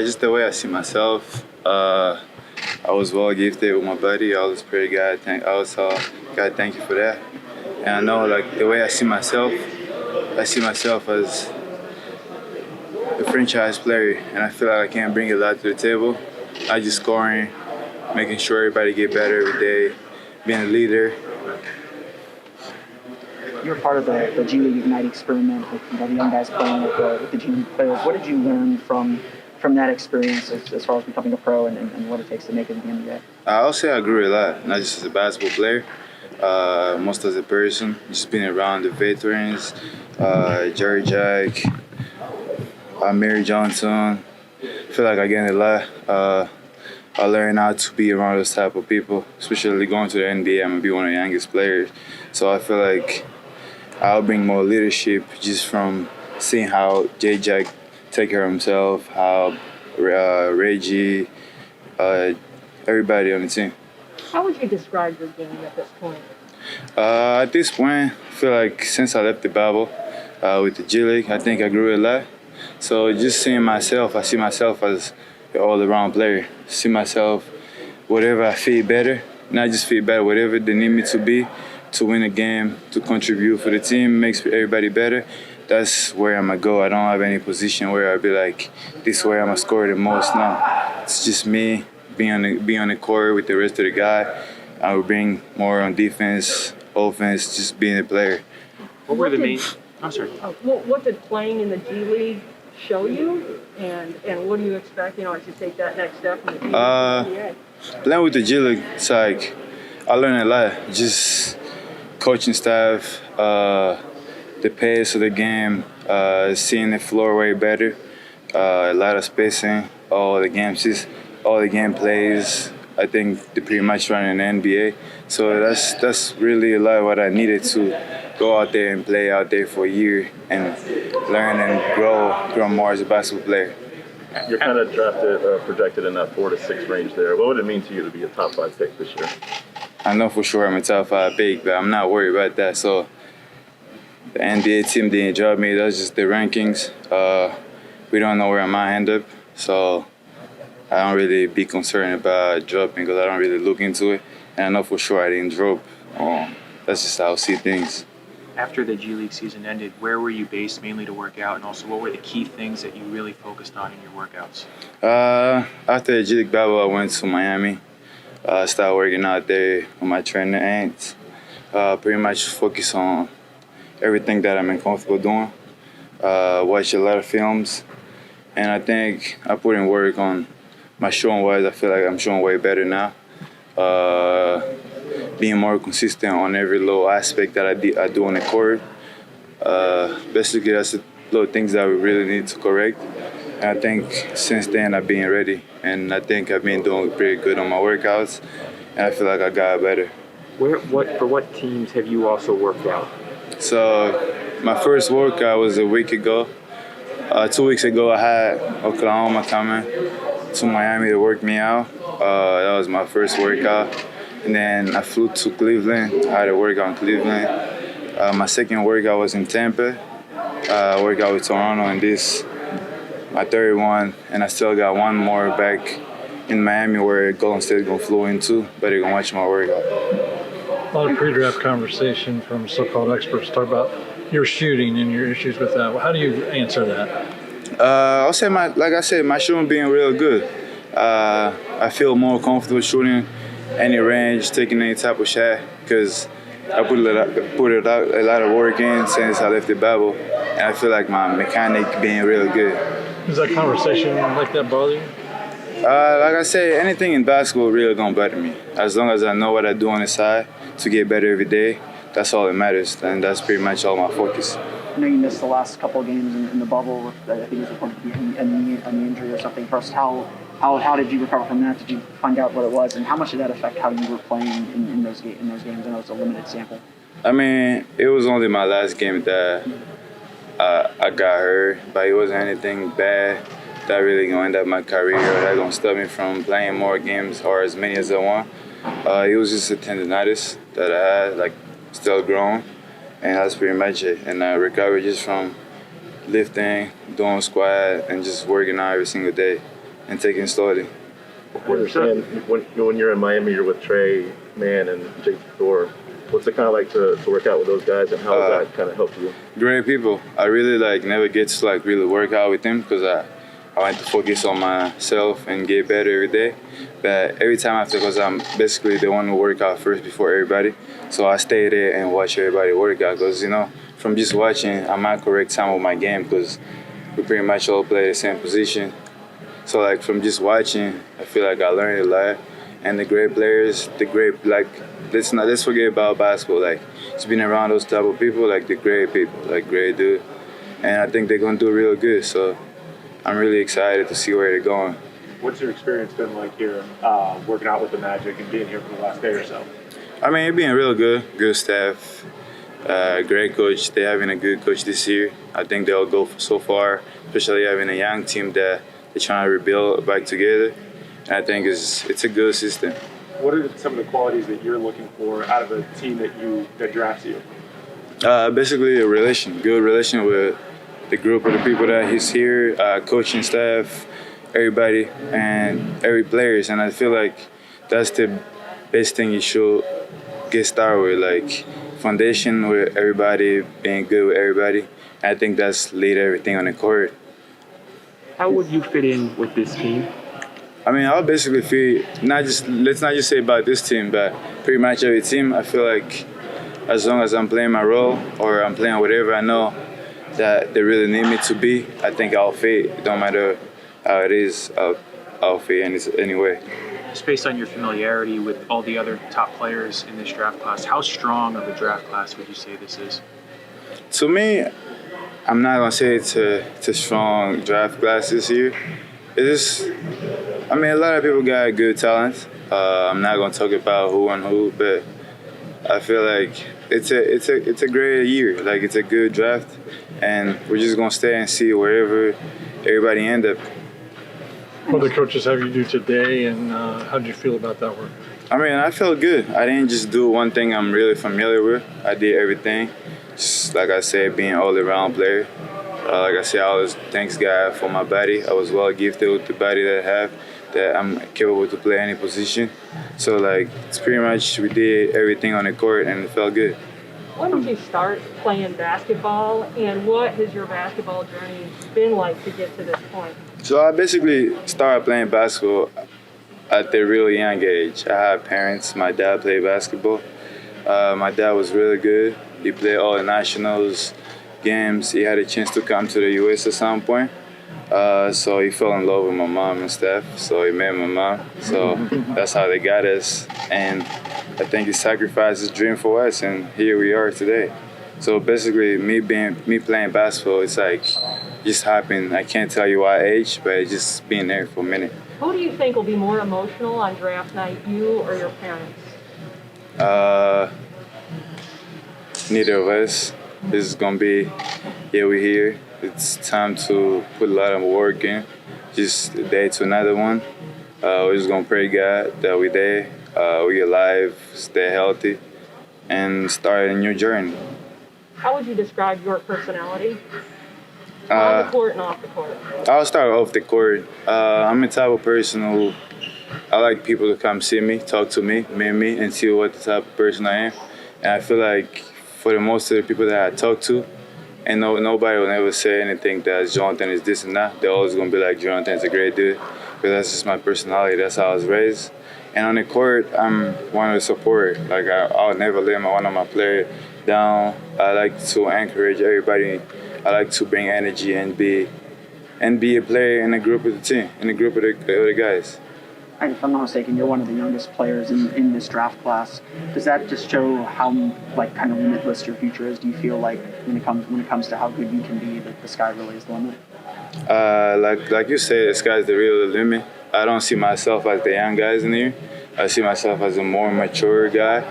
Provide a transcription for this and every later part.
Just the way I see myself. I was well gifted with my buddy. I was pretty God. God, thank you for that. And I know, like, the way I see myself as a franchise player, and I feel like I can bring a lot to the table. I just scoring, making sure everybody get better every day, being a leader. You're part of the G League Ignite experiment with the young guys playing with the G League players. What did you learn from that experience as far as becoming a pro and what it takes to make it in the NBA? I'll say I grew a lot, not just as a basketball player, most as a person, just being around the veterans, Jerry Jack, Mary Johnson. I feel like I gained a lot. I learned how to be around those type of people, especially going to the NBA. I'm going to be one of the youngest players. So I feel like I'll bring more leadership just from seeing how J Jack take care of himself, how Reggie, everybody on the team. How would you describe your game at this point? At this point, I feel like since I left the bubble with the G League, I think I grew a lot. So just seeing myself, I see myself as an all-around player. See myself, whatever I feel better, not just feel better, whatever they need me to be to win a game, to contribute for the team, makes everybody better. That's where I'm going to go. I don't have any position where I'll be like, this is where I'm going to score the most. No, it's just me being on the court with the rest of the guy. I will bring more on defense, offense, just being a player. What were the main... I'm sorry. What did playing in the G League show you, and what do you expect, as you take that next step in the G League? Playing with the G League, it's like I learned a lot. Just coaching staff, the pace of the game, seeing the floor way better, a lot of spacing, all the game plays. I think they're pretty much running the NBA. So that's really a lot of what I needed to go out there and play out there for a year and learn and grow more as a basketball player. You're kind of drafted, projected in that 4 to 6 range there. What would it mean to you to be a top 5 pick this year? I know for sure I'm a top 5 pick, but I'm not worried about that. So the NBA team didn't drop me. That's just the rankings. We don't know where I might end up. So I don't really be concerned about dropping because I don't really look into it. And I know for sure I didn't drop. That's just how I see things. After the G League season ended, where were you based mainly to work out? And also, what were the key things that you really focused on in your workouts? After the G League battle, I went to Miami. Started working out there with my trainer, Ant. Pretty much focus on everything that I'm comfortable doing. Watch a lot of films. And I think I put in work on my shooting wise. I feel like I'm shooting way better now. Being more consistent on every little aspect that I do on the court. Basically, that's the little things that we really need to correct. And I think since then I've been ready, and I think I've been doing pretty good on my workouts, and I feel like I got better. For what teams have you also worked out? So my first workout was a week ago. 2 weeks ago, I had Oklahoma coming to Miami to work me out. That was my first workout. And then I flew to Cleveland. I had a workout in Cleveland. My second workout was in Tampa. I worked out with Toronto, and this my third one. And I still got one more back in Miami where Golden State is going to fly into, but they're going to watch my workout. A lot of pre-draft conversation from so-called experts talk about your shooting and your issues with that. How do you answer that? I'll say my shooting being real good. I feel more comfortable shooting any range, taking any type of shot, because I put a lot of work in since I left the bubble, and I feel like my mechanic being real good. Does that conversation like that bother you? Like I said, anything in basketball really don't bother me. As long as I know what I do on the side to get better every day, that's all that matters, and that's pretty much all my focus. I know you missed the last couple of games in the bubble with, I think it was reported to be a knee injury or something. First, how did you recover from that? Did you find out what it was, and how much did that affect how you were playing in those games? I know it's a limited sample. I mean, it was only my last game that I got hurt, but it wasn't anything bad that really gonna end up my career or that gonna stop me from playing more games or as many as I want. It was just a tendonitis that I had, still growing, and that's pretty much it. And I recovered just from lifting, doing squat, and just working out every single day and taking it slowly. I understand when you're in Miami, you're with Trey Mann and Jake Thor. What's it kind of like to work out with those guys, and how does that kind of help you? Great people. I really never get to really work out with them because I want to focus on myself and get better every day. But every time after, because I'm basically the one who work out first before everybody, so I stay there and watch everybody work out. Because from just watching, I might correct some of my game because we pretty much all play the same position. So from just watching, I feel like I learned a lot. And the great players, let's forget about basketball. Just being around those type of people, the great people, great dude. And I think they're gonna do real good. So I'm really excited to see where they're going. What's your experience been like here, working out with the Magic and being here for the last day or so? I mean, it's been real good staff, great coach. They're having a good coach this year. I think they'll go so far, especially having a young team that they're trying to rebuild back together. And I think it's a good system. What are some of the qualities that you're looking for out of a team that drafts you? Basically, good relation with the group of the people that is here, coaching staff, everybody, and every players. And I feel like that's the best thing you should get started with, foundation with everybody, being good with everybody. And I think that's lead everything on the court. How would you fit in with this team? I mean, I'll basically feel let's not just say about this team, but pretty much every team. I feel like as long as I'm playing my role or I'm playing whatever I know that they really need me to be, I think I'll fit. It don't matter how it is, I'll fit anyway. Just based on your familiarity with all the other top players in this draft class, how strong of a draft class would you say this is? To me, I'm not gonna say it's a strong draft class this year. A lot of people got good talent. I'm not gonna talk about who and who, but I feel like it's a great year. It's a good draft, and we're just gonna stay and see wherever everybody end up. What did the coaches have you do today, and how did you feel about that work? I felt good. I didn't just do one thing I'm really familiar with. I did everything. Just like I said, being all around player. Like I said, I always thanks God for my body. I was well gifted with the body that I have, that I'm capable to play any position. So it's pretty much we did everything on the court and it felt good. When did you start playing basketball, and what has your basketball journey been like to get to this point? So I basically started playing basketball at a really young age. I had parents. My dad played basketball. My dad was really good. He played all the nationals games. He had a chance to come to the U.S. at some point. So he fell in love with my mom and stuff. So he met my mom. So that's how they got us. And I think he sacrificed his dream for us, and here we are today. So basically, me playing basketball, it's just happened. I can't tell you what age, but it's just being there for a minute. Who do you think will be more emotional on draft night, you or your parents? Neither of us. This is gonna be, we're here. It's time to put a lot of work in. Just a day to another one. We're just gonna pray God that we're there, we alive, stay healthy, and start a new journey. How would you describe your personality? On the court and off the court. I'll start off the court. I'm the type of person who I like people to come see me, talk to me, meet me, and see what the type of person I am. And I feel like for the most of the people that I talk to, and nobody will ever say anything that Jonathan is this and that. They're always gonna be like, Jonathan's a great dude, because that's just my personality. That's how I was raised. And on the court, I'm one of the support. I'll never let one of my players down. I like to encourage everybody. I like to bring energy and be a player in a group of the team, in a group of the other guys. And if I'm not mistaken, you're one of the youngest players in this draft class. Does that just show how kind of limitless your future is? Do you feel like when it comes to how good you can be, that the sky really is the limit? Like you said, the sky's the real limit. I don't see myself as the young guys in here. I see myself as a more mature guy.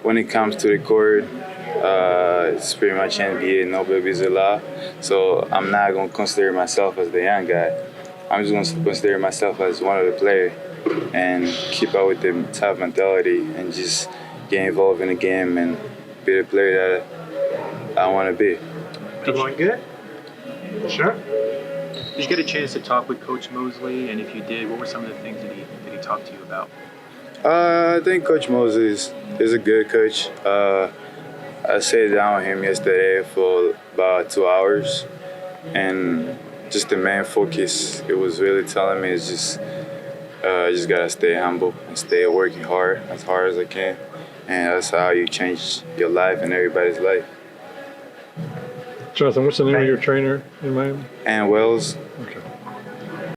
When it comes to the court, it's pretty much NBA, no babies allowed. So I'm not gonna consider myself as the young guy. I'm just going to consider myself as one of the players and keep up with the tough mentality and just get involved in the game and be the player that I want to be. Going good? Sure. Did you get a chance to talk with Coach Mosley? And if you did, what were some of the things that he talked to you about? I think Coach Moses is a good coach. I sat down with him yesterday for about 2 hours, and just the main focus it was really telling me is just gotta stay humble and stay working hard as I can, and that's how you change your life and everybody's life. Jonathan, what's the name of your trainer in Miami? And Wells. Okay.